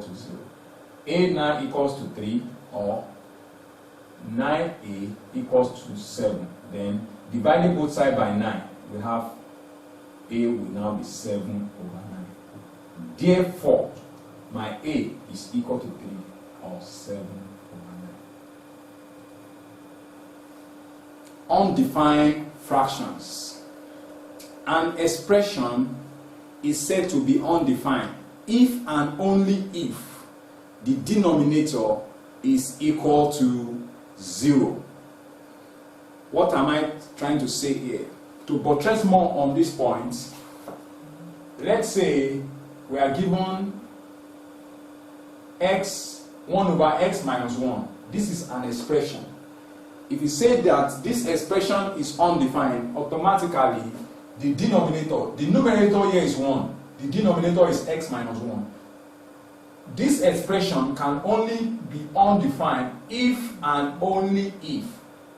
to 0. A9 equals to 3 or 9a equals to 7. Then dividing both sides by 9, we have a will now be 7 over 9. Therefore, my a is equal to 3 or 7 over 9. Undefined fractions. An expression is said to be undefined if and only if the denominator is equal to 0. What am I trying to say here? To buttress more on this point, let's say we are given x 1 over x minus 1. This is an expression. If you say that this expression is undefined, automatically the denominator, the numerator here is 1, the denominator is x minus 1. This expression can only be undefined if and only if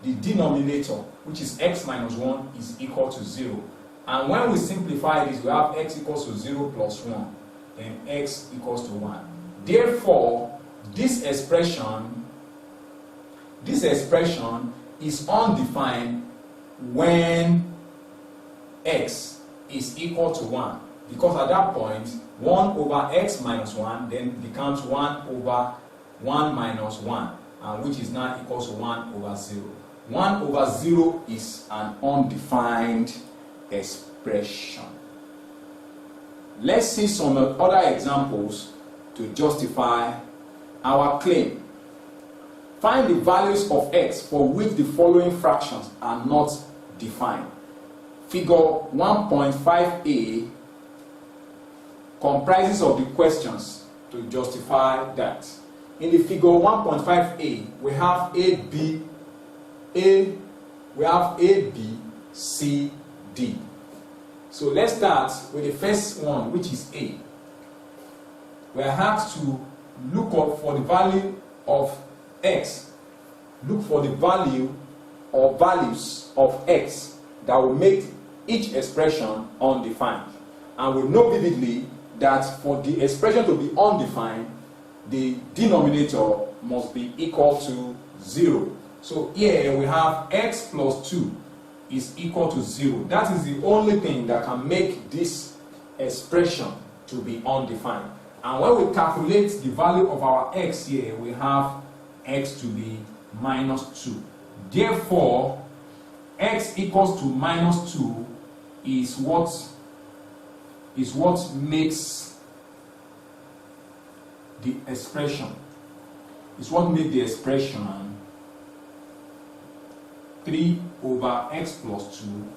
the denominator, which is x minus 1, is equal to 0. And when we simplify this, we have x equals to 0 plus 1, then x equals to 1. Therefore, this expression is undefined when x is equal to 1. Because at that point, 1 over x minus 1 then becomes 1 over 1 minus 1, which is now equal to 1 over 0. 1 over 0 is an undefined expression. Let's see some other examples to justify our claim. Find the values of x for which the following fractions are not defined. Figure 1.5a comprises of the questions to justify that. In the figure 1.5a, we have A, B, C, D. So let's start with the first one, which is A. We are asked to look up for the value of x. Look for the value or values of x that will make each expression undefined. And we know vividly that for the expression to be undefined, the denominator must be equal to 0. So here we have x plus 2 is equal to 0. That is the only thing that can make this expression to be undefined. And when we calculate the value of our x here, we have x to be minus 2. Therefore, x equals to minus 2 is what makes the expression. Is what makes the expression 3 over x plus 2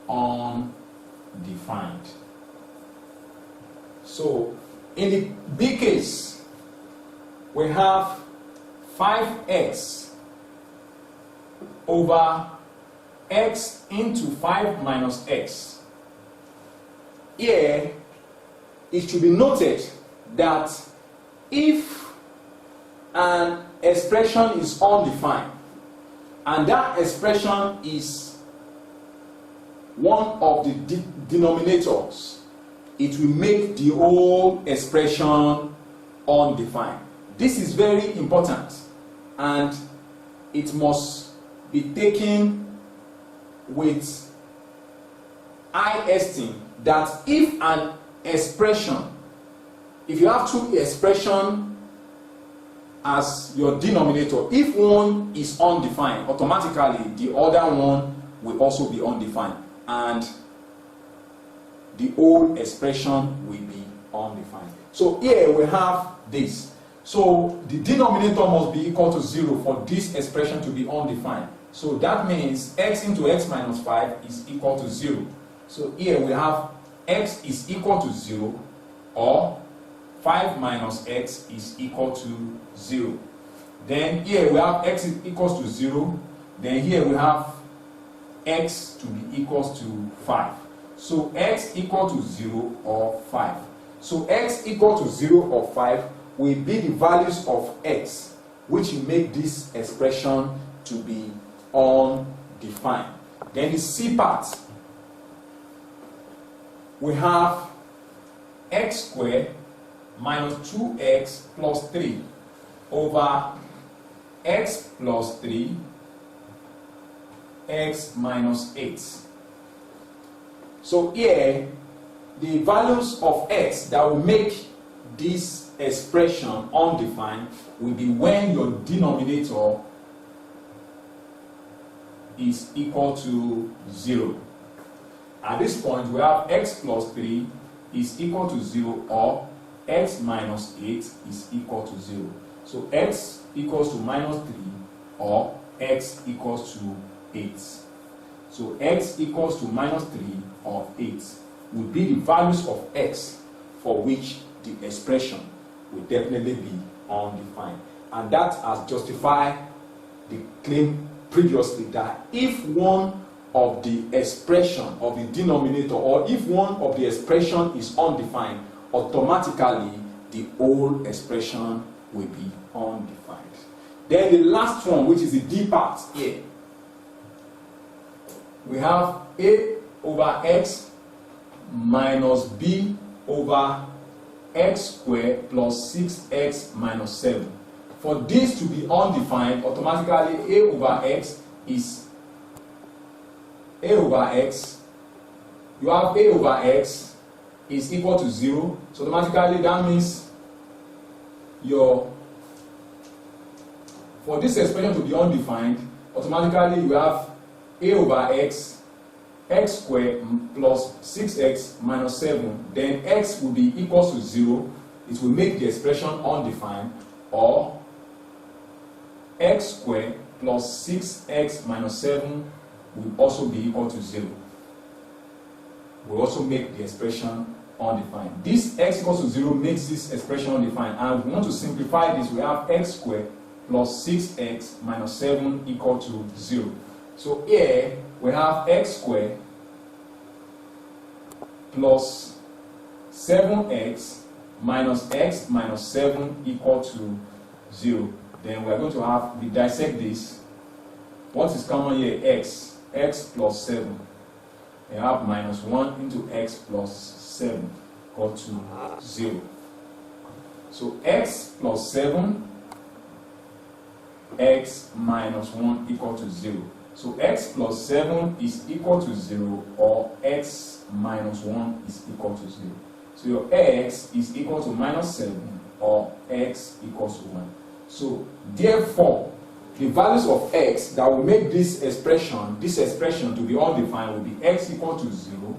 undefined. So, in the B case, we have 5x over x into 5 minus x. Here, it should be noted that if an expression is undefined, and that expression is one of the denominators, it will make the whole expression undefined. This is very important, and it must be taken with high esteem that if an expression, if you have two expressions as your denominator, if one is undefined, automatically the other one will also be undefined, and the whole expression will be undefined. So here we have this. So the denominator must be equal to 0 for this expression to be undefined. So that means x into x minus 5 is equal to 0. So here we have x is equal to 0, or 5 minus x is equal to 0. Then here we have x is equals to 0. Then here we have x to be equals to 5. So x equal to 0 or 5. So x equal to 0 or 5 will be the values of x, which will make this expression to be undefined. Then the C part, we have x squared minus 2x plus 3 over x plus 3 x minus 8. So here, the values of x that will make this expression undefined will be when your denominator is equal to 0. At this point, we have x plus 3 is equal to 0 or x minus 8 is equal to 0. So x equals to minus 3 or x equals to 8. So x equals to minus 3 or 8 will be the values of x for which the expression will definitely be undefined. And that has justified the claim previously that if one of the expression of the denominator or if one of the expression is undefined, automatically the whole expression will be undefined. Then the last one, which is the D part here, we have a over x minus b over x squared plus 6x minus 7. For this to be undefined, automatically a over x is a over x. You have a over x is equal to 0. So automatically that means for this expression to be undefined, automatically you have a over x squared plus 6x minus 7. Then x will be equal to 0. It will make the expression undefined, or x squared plus 6x minus 7 will also be equal to 0. Will also make the expression undefined. This x equals to 0 makes this expression undefined. And we want to simplify this. We have x squared plus 6x minus 7 equal to 0. So here we have x squared plus 7x minus x minus 7 equal to 0. Then we are going to have, we dissect this. What is common here? X plus 7. We have minus 1 into x plus 7 equal to 0. So x plus 7, x minus 1 equal to 0. So x plus 7 is equal to 0, or x minus 1 is equal to 0. So your x is equal to minus 7, or x equals to 1. So therefore, the values of x that will make this expression to be undefined will be x equal to 0,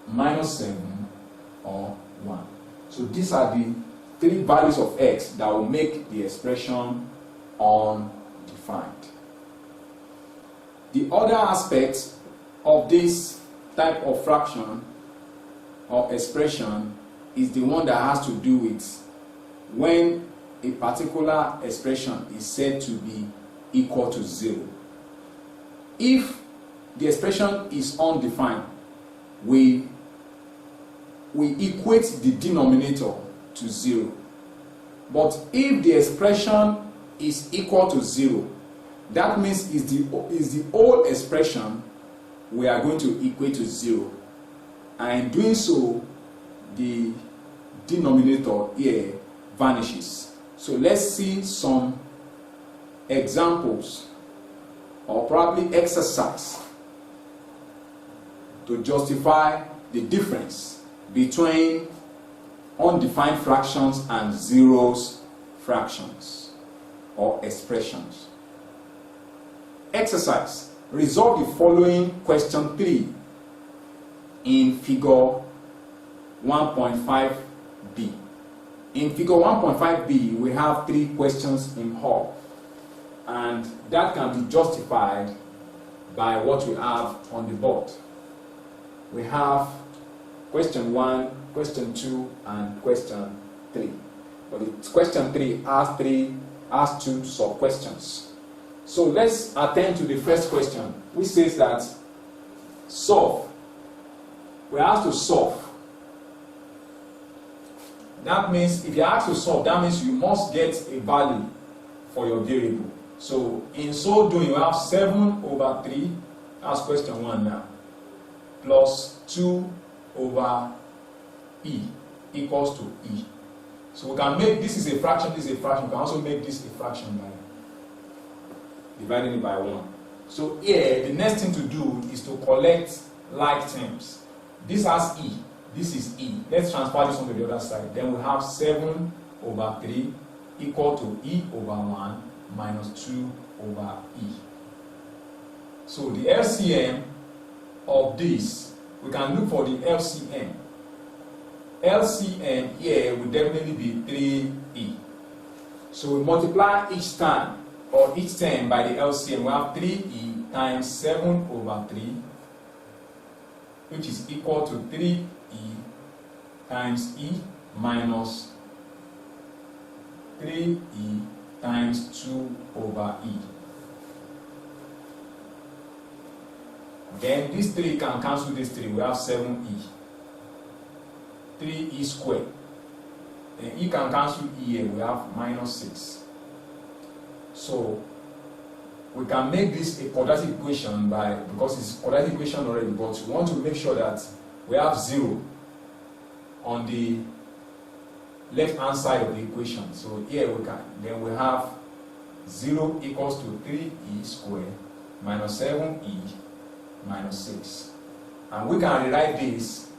minus 7, or 1. So these are the three values of x that will make the expression undefined. The other aspect of this type of fraction or expression is the one that has to do with when a particular expression is said to be equal to 0. If the expression is undefined, we equate the denominator to 0. But if the expression is equal to 0, that means is the whole expression we are going to equate to 0. And in doing so, the denominator here vanishes. So let's see some examples or probably exercise to justify the difference between undefined fractions and zeros fractions or expressions. Exercise. Resolve the following question 3 in figure 1.5b. In figure 1.5b, we have 3 questions in whole, and that can be justified by what we have on the board. We have question 1, question 2, and question 3. But the question 3 has 2 sub-questions. So let's attend to the first question, which says that solve. We have to solve. That means if you ask to solve, that means you must get a value for your variable. So in so doing, you have 7 over 3, that's question 1 now, plus 2 over e. equals to E. So we can make this is a fraction, this is a fraction. We can also make this a fraction by dividing it by 1. So here, the next thing to do is to collect like terms. This has E, this is E. Let's transfer this one to the other side. Then we have 7 over 3 equal to E over 1 minus 2 over E. So the LCM of this, we can look for the LCM. LCM here will definitely be 3E. So we multiply each time or each term by the LCM. We have 3E times 7 over 3, which is equal to 3E times E minus 3E times 2 over E. Then this 3 can cancel this 3. We have 7E. 3E squared. Then E can cancel E here. We have minus 6. So we can make this a quadratic equation because it's a quadratic equation already, but we want to make sure that we have 0 on the left hand side of the equation. So here then we have 0 equals to 3E squared minus 7E minus 6. And we can rewrite this